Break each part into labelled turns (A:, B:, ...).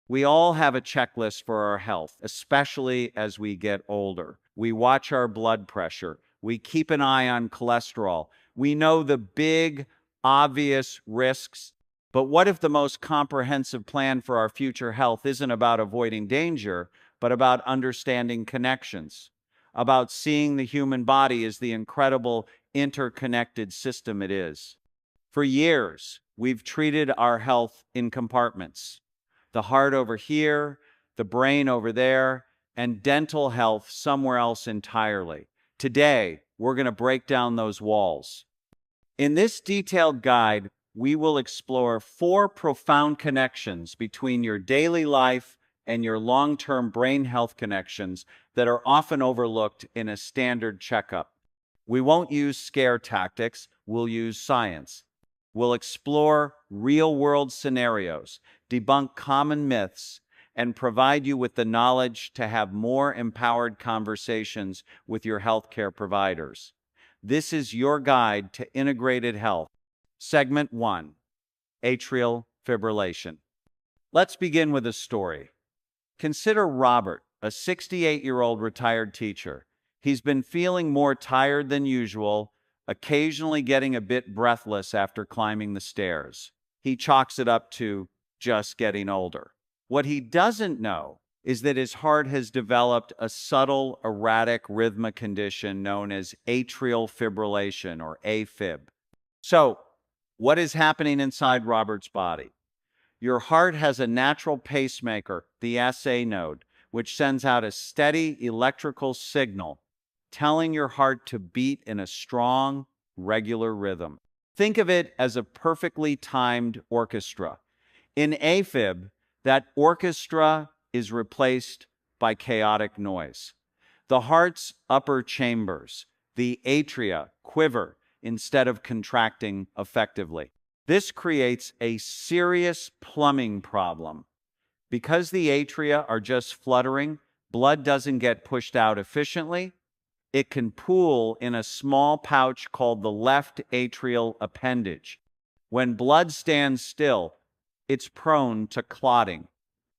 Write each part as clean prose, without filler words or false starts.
A: We all have a checklist for our health, especially as we get older. We watch our blood pressure. We keep an eye on cholesterol. We know the big, obvious risks. But what if the most comprehensive plan for our future health isn't about avoiding danger, but about understanding connections, about seeing the human body as the incredible interconnected system it is? For years, we've treated our health in compartments: the heart over here, the brain over there, and dental health somewhere else entirely. Today, we're going to break down those walls. In this detailed guide, we will explore 4 profound connections between your daily life and your long-term brain health connections that are often overlooked in a standard checkup. We won't use scare tactics, we'll use science. We'll explore real-world scenarios, debunk common myths, and provide you with the knowledge to have more empowered conversations with your healthcare providers. This is your guide to integrated health. Segment 1: Atrial Fibrillation. Let's begin with a story. Consider Robert, a 68-year-old retired teacher. He's been feeling more tired than usual, occasionally getting a bit breathless after climbing the stairs. He chalks it up to just getting older. What he doesn't know is that his heart has developed a subtle, erratic rhythmic condition known as atrial fibrillation, or AFib. So, what is happening inside Robert's body? Your heart has a natural pacemaker, the SA node, which sends out a steady electrical signal telling your heart to beat in a strong, regular rhythm. Think of it as a perfectly timed orchestra. In AFib, that orchestra is replaced by chaotic noise. The heart's upper chambers, the atria, quiver instead of contracting effectively. This creates a serious plumbing problem. Because the atria are just fluttering, blood doesn't get pushed out efficiently. It can pool in a small pouch called the left atrial appendage. When blood stands still, it's prone to clotting.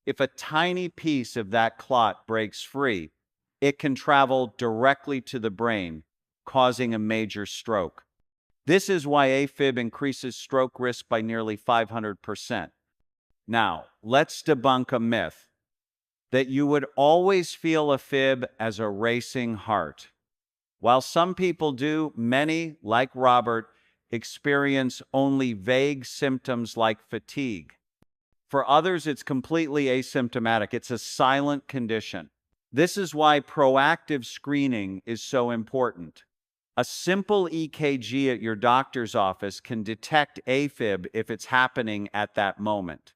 A: If a tiny piece of that clot breaks free, it can travel directly to the brain, causing a major stroke. This is why AFib increases stroke risk by nearly 500%. Now, let's debunk a myth that you would always feel a fib as a racing heart. While some people do, many, like Robert, experience only vague symptoms like fatigue. For others, it's completely asymptomatic. It's a silent condition. This is why proactive screening is so important. A simple EKG at your doctor's office can detect AFib if it's happening at that moment.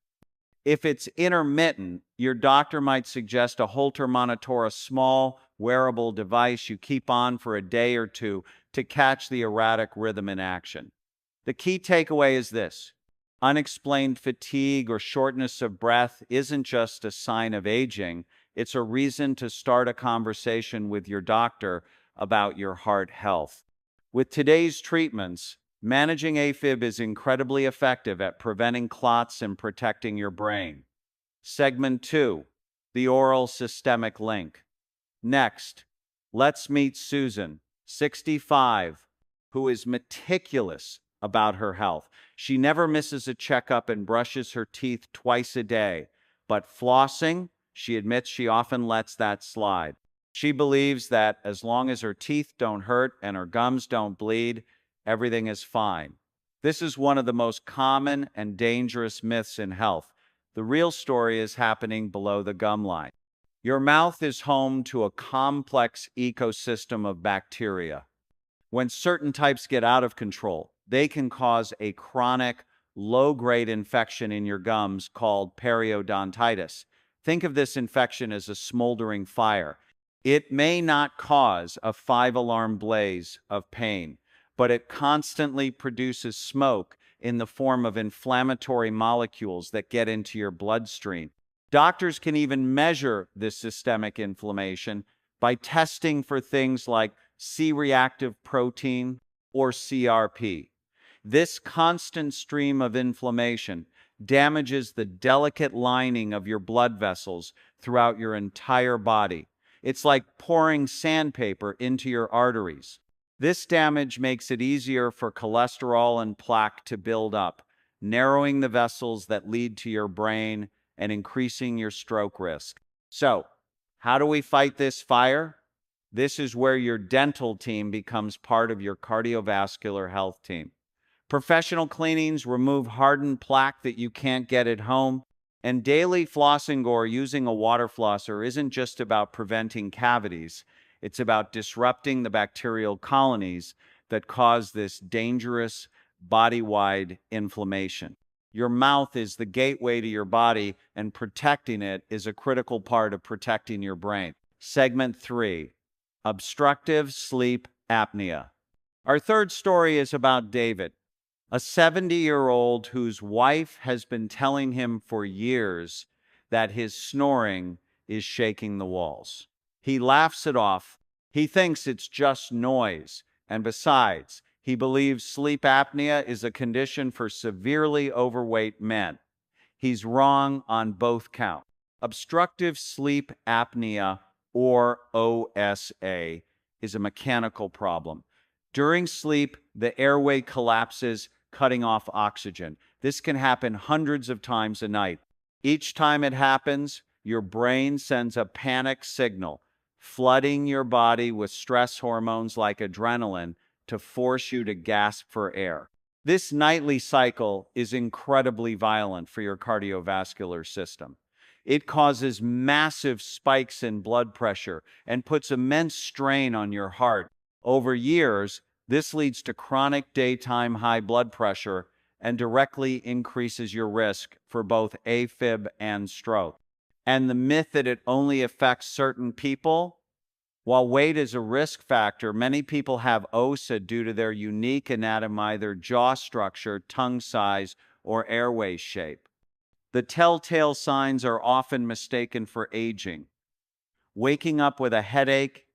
A: If it's intermittent, your doctor might suggest a Holter monitor, a small, wearable device you keep on for a day or two to catch the erratic rhythm in action. The key takeaway is this: unexplained fatigue or shortness of breath isn't just a sign of aging, it's a reason to start a conversation with your doctor about your heart health. With today's treatments, managing AFib is incredibly effective at preventing clots and protecting your brain. Segment 2: the oral systemic link. Next, let's meet Susan, 65, who is meticulous about her health. She never misses a checkup and brushes her teeth twice a day. But flossing, she admits she often lets that slide. She believes that as long as her teeth don't hurt and her gums don't bleed, everything is fine. This is one of the most common and dangerous myths in health. The real story is happening below the gum line. Your mouth is home to a complex ecosystem of bacteria. When certain types get out of control, they can cause a chronic, low-grade infection in your gums called periodontitis. Think of this infection as a smoldering fire. It may not cause a 5-alarm blaze of pain, but it constantly produces smoke in the form of inflammatory molecules that get into your bloodstream. Doctors can even measure this systemic inflammation by testing for things like C-reactive protein or CRP. This constant stream of inflammation damages the delicate lining of your blood vessels throughout your entire body. It's like pouring sandpaper into your arteries. This damage makes it easier for cholesterol and plaque to build up, narrowing the vessels that lead to your brain and increasing your stroke risk. So, how do we fight this fire? This is where your dental team becomes part of your cardiovascular health team. Professional cleanings remove hardened plaque that you can't get at home. And daily flossing or using a water flosser isn't just about preventing cavities. It's about disrupting the bacterial colonies that cause this dangerous body-wide inflammation. Your mouth is the gateway to your body, and protecting it is a critical part of protecting your brain. Segment 3, obstructive sleep apnea. Our third story is about David, a 70-year-old whose wife has been telling him for years that his snoring is shaking the walls. He laughs it off. He thinks it's just noise. And besides, he believes sleep apnea is a condition for severely overweight men. He's wrong on both counts. Obstructive sleep apnea, or OSA, is a mechanical problem. During sleep, the airway collapses, cutting off oxygen. This can happen hundreds of times a night. Each time it happens, your brain sends a panic signal, flooding your body with stress hormones like adrenaline to force you to gasp for air. This nightly cycle is incredibly violent for your cardiovascular system. It causes massive spikes in blood pressure and puts immense strain on your heart. Over years, this leads to chronic daytime high blood pressure and directly increases your risk for both AFib and stroke. And the myth that it only affects certain people, while weight is a risk factor, many people have OSA due to their unique anatomy, their jaw structure, tongue size, or airway shape. The telltale signs are often mistaken for aging. Waking up with a headache,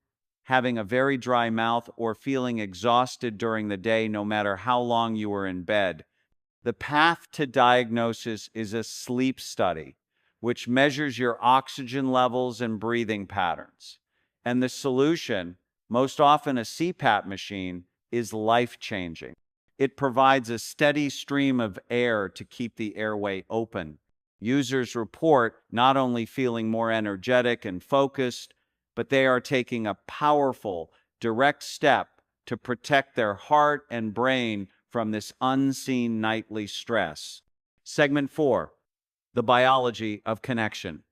A: having a very dry mouth, or feeling exhausted during the day no matter how long you were in bed. The path to diagnosis is a sleep study, which measures your oxygen levels and breathing patterns. And the solution, most often a CPAP machine, is life-changing. It provides a steady stream of air to keep the airway open. Users report not only feeling more energetic and focused, but they are taking a powerful, direct step to protect their heart and brain from this unseen nightly stress. Segment 4, the biology of connection.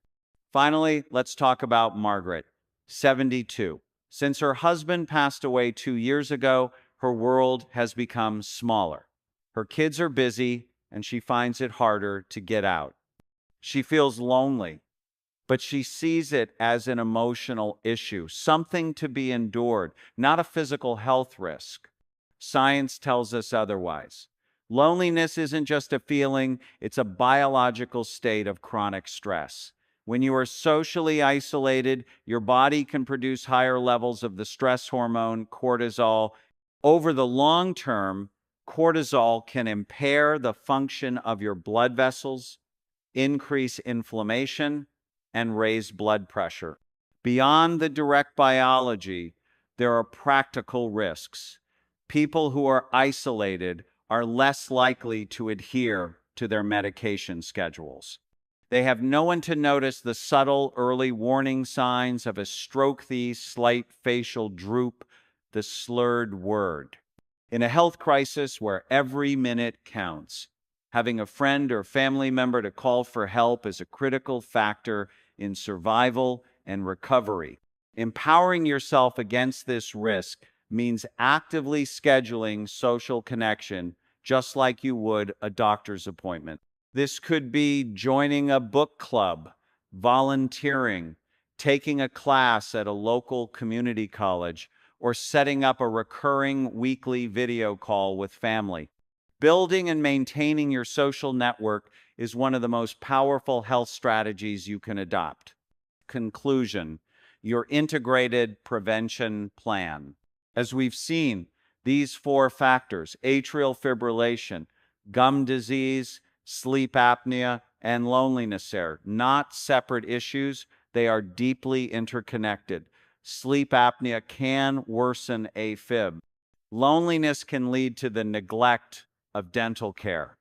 A: Finally, let's talk about Margaret, 72. Since her husband passed away 2 years ago, her world has become smaller. Her kids are busy, and she finds it harder to get out. She feels lonely, but she sees it as an emotional issue, something to be endured, not a physical health risk. Science tells us otherwise. Loneliness isn't just a feeling, it's a biological state of chronic stress. When you are socially isolated, your body can produce higher levels of the stress hormone, cortisol. Over the long term, cortisol can impair the function of your blood vessels, increase inflammation, and raise blood pressure. Beyond the direct biology, there are practical risks. People who are isolated are less likely to adhere to their medication schedules. They have no one to notice the subtle early warning signs of a stroke, the slight facial droop, the slurred word. In a health crisis where every minute counts, having a friend or family member to call for help is a critical factor in survival and recovery. Empowering yourself against this risk means actively scheduling social connection just like you would a doctor's appointment. This could be joining a book club, volunteering, taking a class at a local community college, or setting up a recurring weekly video call with family. Building and maintaining your social network is one of the most powerful health strategies you can adopt. Conclusion, your integrated prevention plan. As we've seen, these 4 factors, atrial fibrillation, gum disease, Sleep apnea and loneliness are not separate issues, they are deeply interconnected. Sleep apnea can worsen AFib. Loneliness can lead to the neglect of dental care.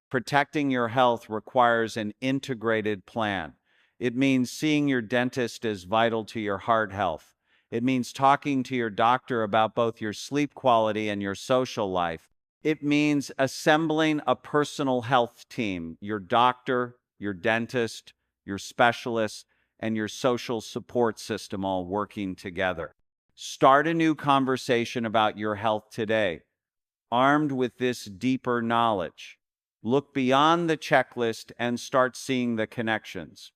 A: Protecting your health requires an integrated plan. It means seeing your dentist as vital to your heart health. It means talking to your doctor about both your sleep quality and your social life. It means assembling a personal health team, your doctor, your dentist, your specialist, and your social support system all working together. Start a new conversation about your health today, armed with this deeper knowledge. Look beyond the checklist and start seeing the connections.